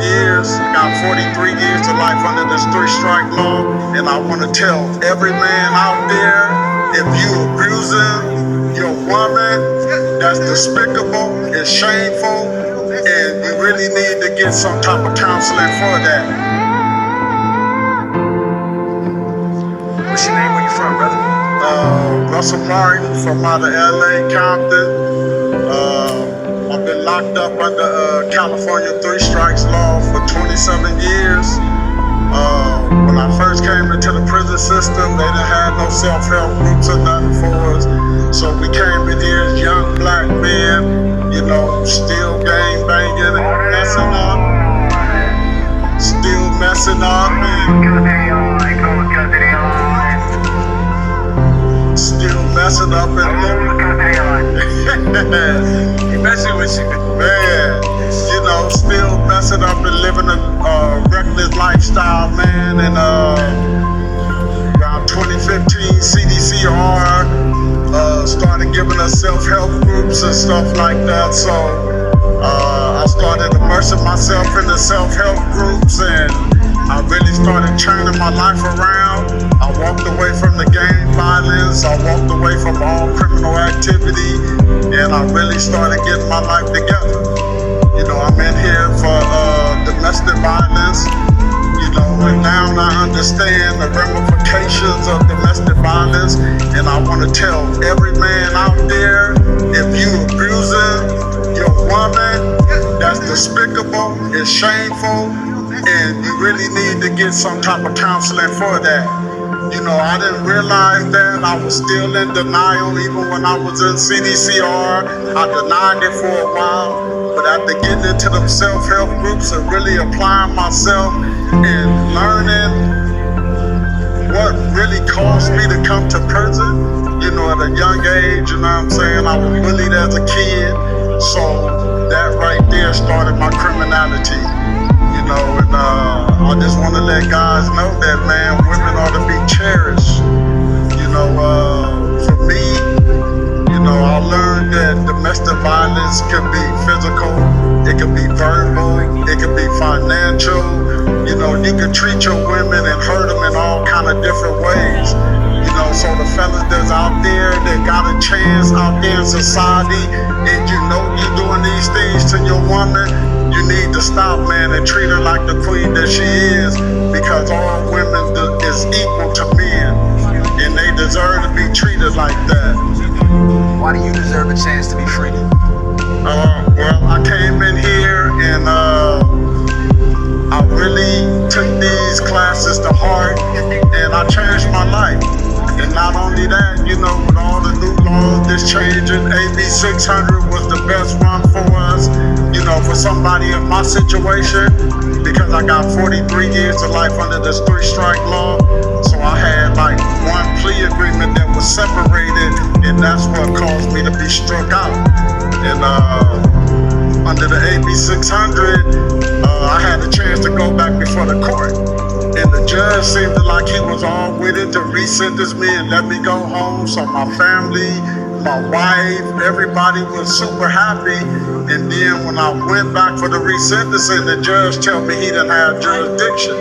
Years, got 43 years to life under this three-strike law, and I want to tell every man out there, if you abusing your woman, that's despicable, it's shameful, and you really need to get some type of counseling for that. What's your name? Where you from, brother? Russell Martin from out of LA, Compton. I've been locked up under California three strikes law for 27 years. When I first came into the prison system, they didn't have no self-help groups or nothing for us. So we came in here as young black men, you know, still gang banging and messing up. Still messing up and still messing up and He messing with you. man, you know, still messing up and living a reckless lifestyle, man. And around 2015, CDCR started giving us self-help groups and stuff like that. So I started immersing myself in the self-help groups, and I really started turning my life around. I walked away from the gang violence. I walked away from all criminal activity, and I really started getting my life together. You know, I'm in here for domestic violence, you know, and now I understand the ramifications of domestic violence, and I want to tell every man out there, if you abusing your woman, that's despicable, it's shameful, and you really need to get some type of counseling for that. You know, I didn't realize that. I was still in denial even when I was in CDCR. I denied it for a while, but after getting into them self-help groups and really applying myself and learning what really caused me to come to prison, you know, at a young age, you know what I'm saying? I was bullied as a kid, so that right there started my criminality. You know, and I just want to let guys know that, man, women ought to be cherished. You know, for me, you know, I learned that domestic violence can be physical, it can be verbal, it can be financial. You know, you can treat your women and hurt them in all kind of different ways. You know, so the fellas that's out there that got a chance out there in society, and you know you're doing these things to your woman, you need to stop, man, and treat her like the queen that she is, because all women is equal to men, and they deserve to be treated like that. Why do you deserve a chance to be free? Well, I came in here and I really took these classes to heart, and I changed my life. And not only that, you know, with all the new laws that's changing, AB 600 was the best one for us, you know, for somebody in my situation, because I got 43 years of life under this three-strike law. So I had like one plea agreement that was separated, and that's what caused me to be struck out. And under the AB 600, I had a chance to go back before the court. And the judge seemed like he was all with it to re-sentence me and let me go home. So my family, my wife, everybody was super happy. And then when I went back for the re-sentencing, the judge told me he didn't have jurisdiction.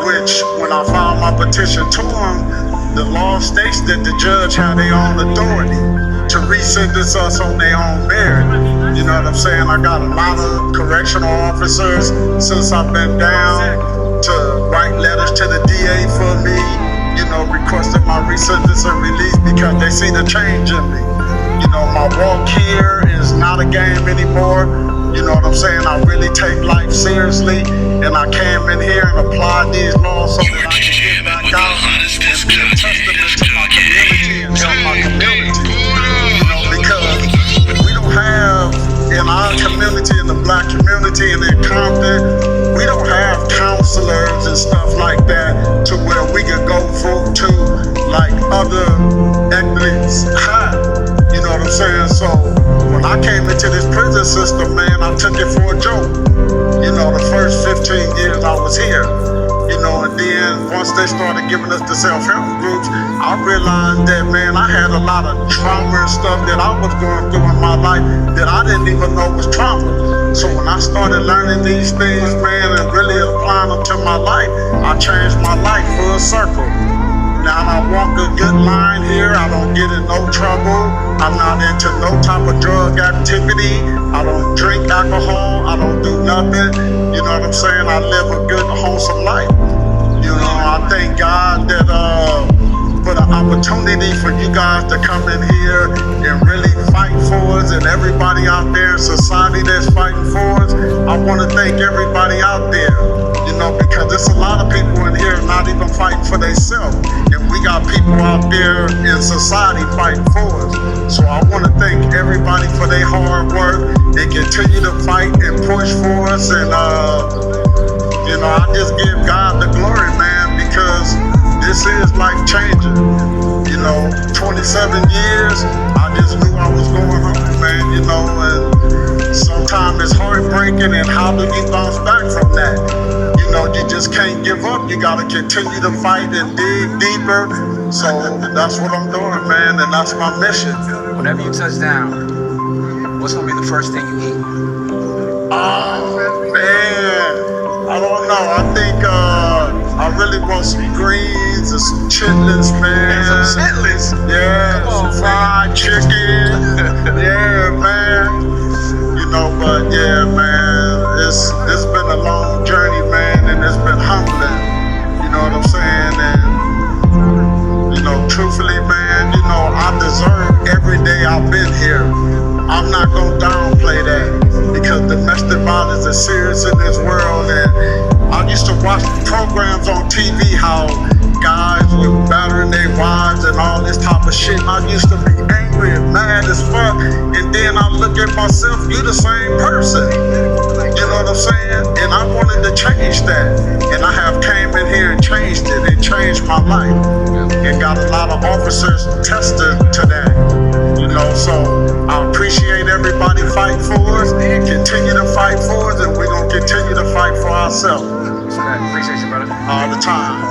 Which, when I filed my petition to him, the law states that the judge had their own authority to re-sentence us on their own merit. You know what I'm saying? I got a lot of correctional officers since I've been down to write letters to the DA for me, you know, requesting my re-sentence and release because they see the change in me. You know, my walk here is not a game anymore. You know what I'm saying? I really take life seriously, and I came in here and applied these laws so that I can get back out and be a testament to my community and help my community. You know, because we don't have, in our community, in the black community and in Compton, we don't have counselors and stuff like that to where we can go to like other athletes have. You know what I'm saying? So when I came into this prison system, man, I took it for a joke. You know, the first 15 years I was here. You know, and then once they started giving us the self-help groups, I realized that, man, I had a lot of trauma and stuff that I was going through in my life that I didn't even know was trauma. So when I started learning these things, man, and really applying them to my life, I changed my life full circle. Now I walk a good line here. I don't get in no trouble. I'm not into no type of drug activity. I don't drink alcohol. I don't do nothing. You know what I'm saying? I live a good, wholesome life. You know, I thank God that for the opportunity for you guys to come in here and really fight for us, and everybody out there in society that's fighting for us. I want to thank everybody out there, you know, because there's a lot of people in here not even fighting for themselves, and we got people out there in society fighting for us. So I want to thank everybody for their hard work and continue to fight and push for us, and you know, I just give God the glory, man, because this is life changing. You know, 27 years, I just knew I was going home, man, you know, and sometimes it's heartbreaking, and how do you bounce back from that? You know, you just can't give up. You got to continue to fight and dig deeper. So that's what I'm doing, man, and that's my mission. Whenever you touch down, what's gonna be the first thing you eat? Oh, man, I don't know. I think I really want some greens and some chitlins, man. Some chitlins? Yeah, Come on, some fried chicken. Yeah, man. You know, but yeah, man, it's been a long journey, man, and it's been humbling. You know what I'm saying? And you know, truthfully, man, you know, I deserve every day I've been here. I'm not gonna downplay that, because domestic violence is serious in this world, and I used to watch programs on TV how guys were battering their wives and all this type of shit. I used to be angry and mad as fuck, and then I look at myself, you the same person. You know what I'm saying? And I wanted to change that, and I have came in here and changed it. It changed my life, and got a lot of officers tested to that. You know, so I appreciate everybody fighting for us, and continue to fight for us, and we're gonna continue to fight for ourselves Appreciate you, brother. all the time.